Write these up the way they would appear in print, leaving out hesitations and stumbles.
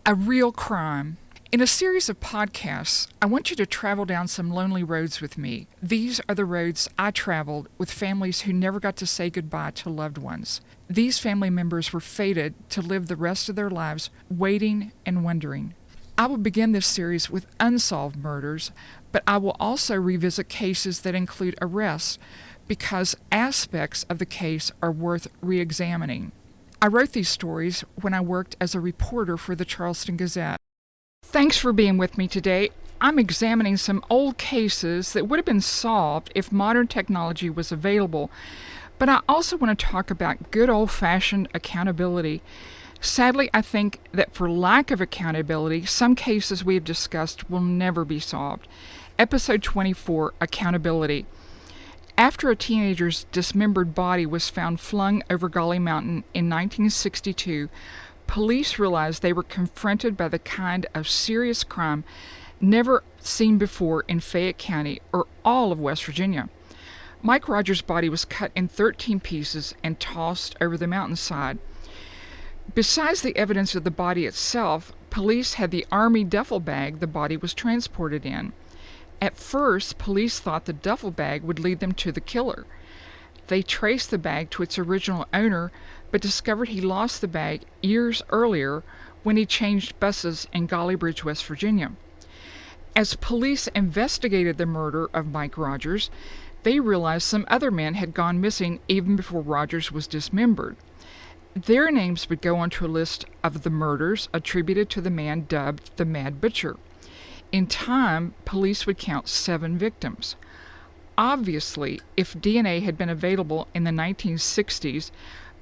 A real crime. In a series of podcasts, I want you to travel down some lonely roads with me. These are the roads I traveled with families who never got to say goodbye to loved ones. These family members were fated to live the rest of their lives waiting and wondering. I will begin this series with unsolved murders, but I will also revisit cases that include arrests because aspects of the case are worth re-examining. I wrote these stories when I worked as a reporter for the Charleston Gazette. Thanks for being with me today. I'm examining some old cases that would have been solved if modern technology was available, but I also want to talk about good old-fashioned accountability. Sadly, I think that for lack of accountability, some cases we have discussed will never be solved. Episode 24, Accountability. After a teenager's dismembered body was found flung over Gauley Mountain in 1962, police realized they were confronted by the kind of serious crime never seen before in Fayette County or all of West Virginia. Mike Rogers' body was cut in 13 pieces and tossed over the mountainside. Besides the evidence of the body itself, police had the Army duffel bag the body was transported in. At first, police thought the duffel bag would lead them to the killer. They traced the bag to its original owner, but discovered he lost the bag years earlier when he changed buses in Gauley Bridge, West Virginia. As police investigated the murder of Mike Rogers, they realized some other men had gone missing even before Rogers was dismembered. Their names would go onto a list of the murders attributed to the man dubbed the Mad Butcher. In time, police would count 7 victims. Obviously, if DNA had been available in the 1960s,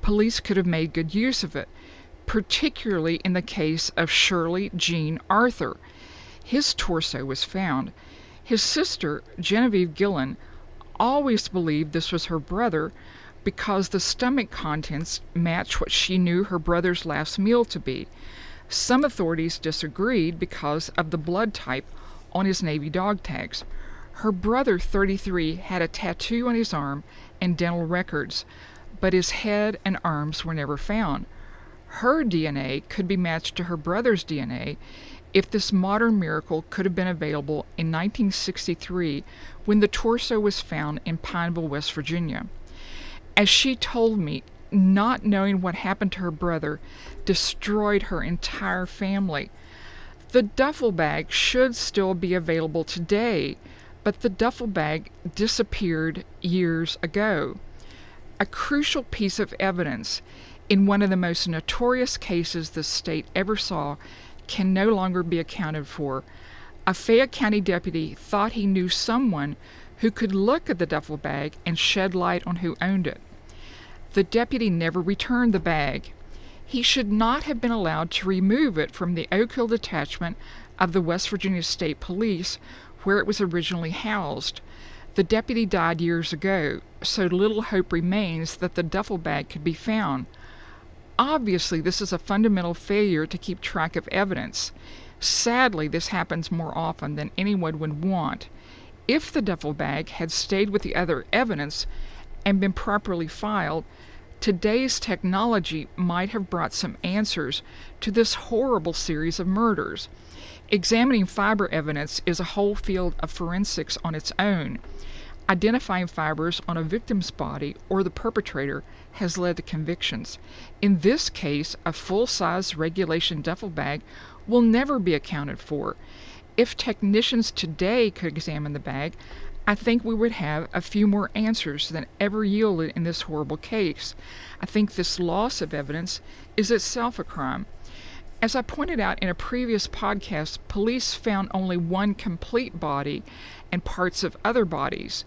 police could have made good use of it, particularly in the case of Shirley Jean Arthur. His torso was found. His sister, Genevieve Gillen, always believed this was her brother because the stomach contents matched what she knew her brother's last meal to be. Some authorities disagreed because of the blood type on his Navy dog tags. Her brother, 33, had a tattoo on his arm and dental records, but his head and arms were never found. Her DNA could be matched to her brother's DNA if this modern miracle could have been available in 1963 when the torso was found in Pineville, West Virginia. As she told me, not knowing what happened to her brother destroyed her entire family. The duffel bag should still be available today, but the duffel bag disappeared years ago. A crucial piece of evidence in one of the most notorious cases the state ever saw can no longer be accounted for. A Fayette County deputy thought he knew someone who could look at the duffel bag and shed light on who owned it. The deputy never returned the bag. He should not have been allowed to remove it from the Oak Hill detachment of the West Virginia State Police where it was originally housed. The deputy died years ago, so little hope remains that the duffel bag could be found. Obviously, this is a fundamental failure to keep track of evidence. Sadly, this happens more often than anyone would want. If the duffel bag had stayed with the other evidence and been properly filed, today's technology might have brought some answers to this horrible series of murders. Examining fiber evidence is a whole field of forensics on its own. Identifying fibers on a victim's body or the perpetrator has led to convictions. In this case, a full-size regulation duffel bag will never be accounted for. If technicians today could examine the bag, I think we would have a few more answers than ever yielded in this horrible case. I think this loss of evidence is itself a crime. As I pointed out in a previous podcast, police found only one complete body and parts of other bodies.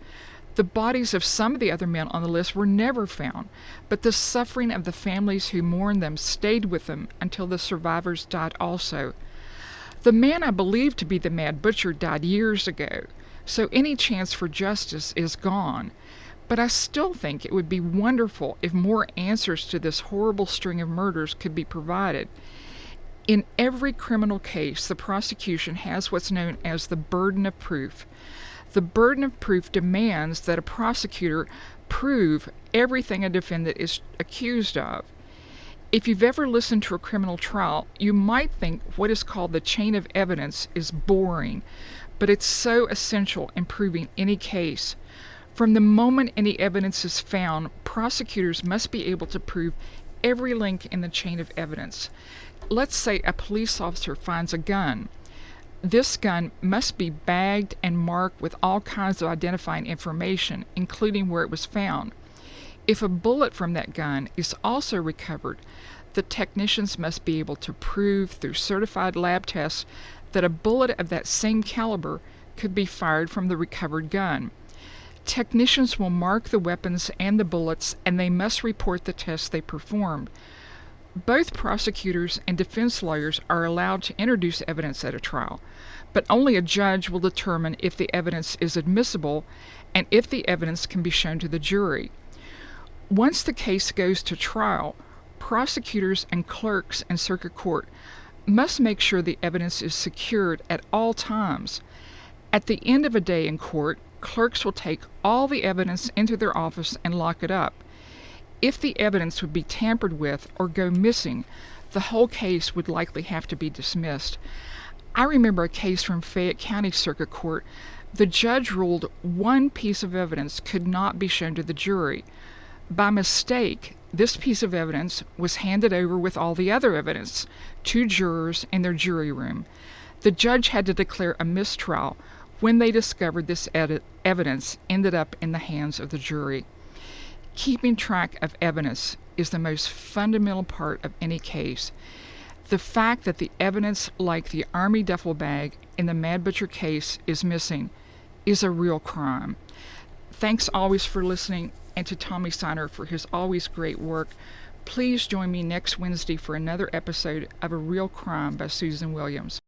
The bodies of some of the other men on the list were never found, but the suffering of the families who mourned them stayed with them until the survivors died also. The man I believe to be the Mad Butcher died years ago, so any chance for justice is gone. But I still think it would be wonderful if more answers to this horrible string of murders could be provided. In every criminal case, the prosecution has what's known as the burden of proof. The burden of proof demands that a prosecutor prove everything a defendant is accused of. If you've ever listened to a criminal trial, you might think what is called the chain of evidence is boring, but it's so essential in proving any case. From the moment any evidence is found, prosecutors must be able to prove every link in the chain of evidence. Let's say a police officer finds a gun. This gun must be bagged and marked with all kinds of identifying information, including where it was found. If a bullet from that gun is also recovered, the technicians must be able to prove through certified lab tests that a bullet of that same caliber could be fired from the recovered gun. Technicians will mark the weapons and the bullets, and they must report the tests they performed. Both prosecutors and defense lawyers are allowed to introduce evidence at a trial, but only a judge will determine if the evidence is admissible and if the evidence can be shown to the jury. Once the case goes to trial, prosecutors and clerks in circuit court must make sure the evidence is secured at all times. At the end of a day in court, clerks will take all the evidence into their office and lock it up. If the evidence would be tampered with or go missing, the whole case would likely have to be dismissed. I remember a case from Fayette County Circuit Court. The judge ruled one piece of evidence could not be shown to the jury. By mistake, this piece of evidence was handed over with all the other evidence to jurors in their jury room. The judge had to declare a mistrial when they discovered this evidence ended up in the hands of the jury. Keeping track of evidence is the most fundamental part of any case. The fact that the evidence, like the Army duffel bag in the Mad Butcher case, is missing is a real crime. Thanks always for listening, and to Tommy Signer for his always great work. Please join me next Wednesday for another episode of A Real Crime by Susan Williams.